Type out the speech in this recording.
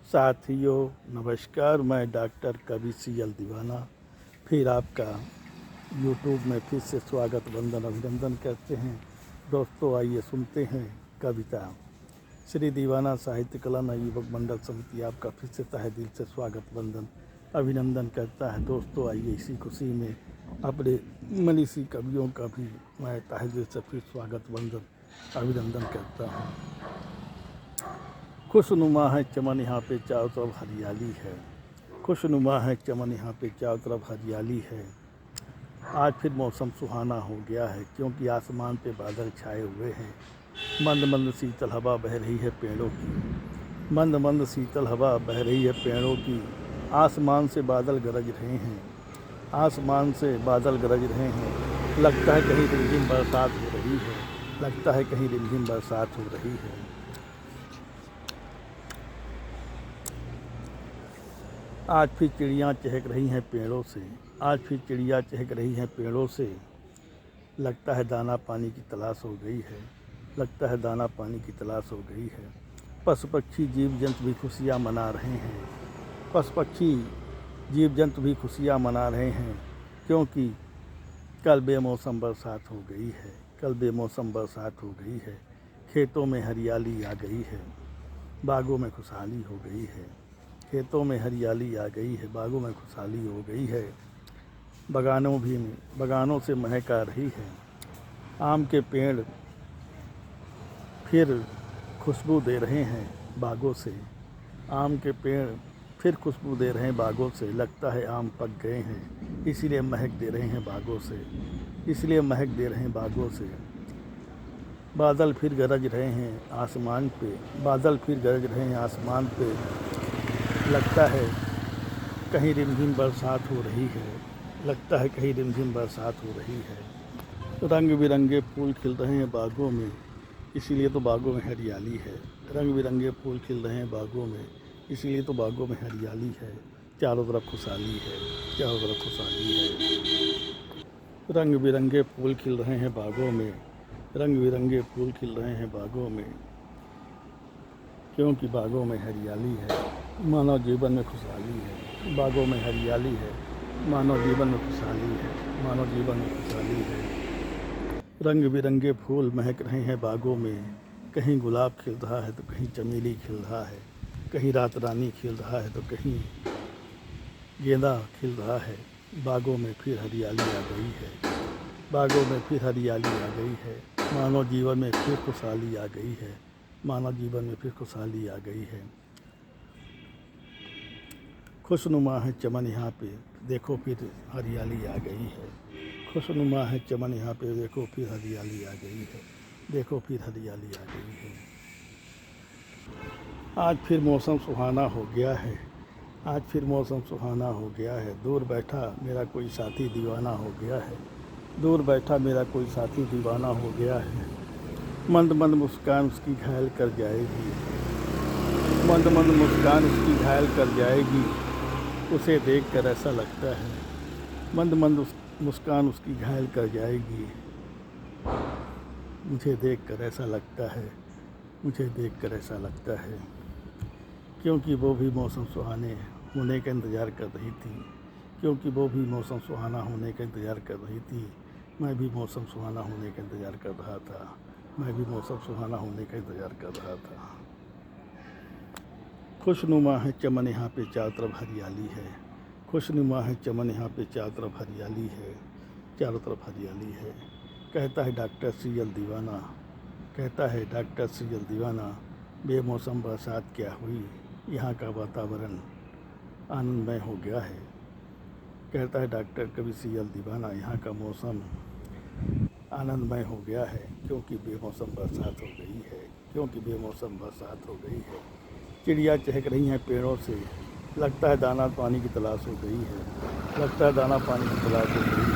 साथियों नमस्कार, मैं डॉक्टर कवि सीएल दीवाना फिर आपका यूट्यूब में फिर से स्वागत वंदन अभिनंदन करते हैं। दोस्तों आइए सुनते हैं कविता। श्री दीवाना साहित्य कला युवक मंडल समिति आपका फिर से तहे दिल से स्वागत वंदन अभिनंदन करता है। दोस्तों आइए इसी खुशी में अपने मनीषी कवियों का भी मैं तहे दिल से फिर स्वागत वंदन अभिनंदन करता हूँ। खुशनुमा है चमन यहाँ पे चारों तरफ हरियाली है। खुशनुमा है चमन यहाँ पे चारों तरफ हरियाली है। आज फिर मौसम सुहाना हो गया है क्योंकि आसमान पे बादल छाए हुए हैं। मंद मंद शीतल हवा बह रही है पेड़ों की। मंद मंद शीतल हवा बह रही है पेड़ों की। आसमान से बादल गरज रहे हैं। आसमान से बादल गरज रहे हैं। लगता है कहीं रिमझिम बरसात हो रही है। लगता है कहीं रिमझिम बरसात हो रही है। आज फिर चिड़ियाँ चहक रही हैं पेड़ों से। आज फिर चिड़िया चहक रही हैं पेड़ों से। लगता है दाना पानी की तलाश हो गई है। लगता है दाना पानी की तलाश हो गई है। पशु पक्षी जीव जंतु भी खुशियाँ मना रहे हैं। पशु पक्षी जीव जंतु भी खुशियाँ मना रहे हैं क्योंकि कल बेमौसम बरसात हो गई है। कल बेमौसम बरसात हो गई है। खेतों में हरियाली आ गई है। बागों में खुशहाली हो गई है। खेतों में हरियाली आ गई है। बागों में खुशहाली हो गई है। बगानों से महक आ रही है। आम के पेड़ फिर खुशबू दे रहे हैं बागों से। आम के पेड़ फिर खुशबू दे रहे हैं बागों से। लगता है आम पक गए हैं इसीलिए महक दे रहे हैं बागों से। इसलिए महक दे रहे हैं बागों से। बादल फिर गरज रहे हैं आसमान पे। बादल फिर गरज रहे हैं आसमान पे। लगता है कहीं रिमझिम बरसात हो रही है। लगता है कहीं रिमझिम बरसात हो रही है। रंग बिरंगे फूल खिल रहे हैं बागों में इसीलिए तो बागों में हरियाली है। रंग बिरंगे फूल खिल रहे हैं बागों में इसीलिए तो बागों में हरियाली है। चारों तरफ खुशहाली है। चारों तरफ खुशहाली है। रंग बिरंगे फूल खिल रहे हैं बागों में। रंग बिरंगे फूल खिल रहे हैं बागों में क्योंकि बागों में हरियाली है। मानव जीवन में खुशहाली है। बागों में हरियाली है। मानव जीवन में खुशहाली है। मानव जीवन में खुशहाली है। रंग बिरंगे फूल महक रहे हैं बागों में। कहीं गुलाब खिल रहा है तो कहीं चमेली खिल रहा है। कहीं रात रानी खिल रहा है तो कहीं गेंदा खिल रहा है। बागों में फिर हरियाली आ गई है। बागों में फिर हरियाली आ गई है। मानव जीवन में फिर खुशहाली आ गई है। मानव जीवन में फिर खुशहाली आ गई है। खुशनुमा है चमन यहाँ पे देखो फिर हरियाली आ गई है। खुशनुमा है चमन यहाँ पे देखो फिर हरियाली आ गई है। देखो फिर हरियाली आ गई है। आज फिर मौसम सुहाना हो गया है। आज फिर मौसम सुहाना हो गया है। दूर बैठा मेरा कोई साथी दीवाना हो गया है। दूर बैठा मेरा कोई साथी दीवाना हो गया है। मंद मंद मुस्कान उसकी घायल कर जाएगी। मंद मंद मुस्कान उसकी घायल कर जाएगी। उसे देखकर ऐसा लगता है। मंद मंद मुस्कान उसकी घायल कर जाएगी। मुझे देखकर ऐसा लगता है। मुझे देखकर ऐसा लगता है क्योंकि वो भी मौसम सुहाने होने का इंतज़ार कर रही थी। क्योंकि वो भी मौसम सुहाना होने का इंतज़ार कर रही थी। मैं भी मौसम सुहाना होने का इंतज़ार कर रहा था। मैं भी मौसम सुहाना होने का इंतज़ार कर रहा था। खुशनुमा है चमन यहाँ पे चारों तरफ हरियाली है। खुशनुमा है चमन यहाँ पे चारों तरफ हरियाली है। चारों तरफ हरियाली है। कहता है डॉक्टर सीएल दीवाना। कहता है डॉक्टर सीएल दीवाना बेमौसम बरसात क्या हुई। यहाँ का वातावरण आनंदमय हो गया है। कहता है डॉक्टर कवि सीएल दीवाना यहाँ का मौसम आनंदमय हो गया है क्योंकि बेमौसम बरसात हो गई है। क्योंकि बेमौसम बरसात हो गई है। चिड़िया चहक रही हैं पेड़ों से। लगता है दाना पानी की तलाश हो गई है। लगता है दाना पानी की तलाश हो गई है।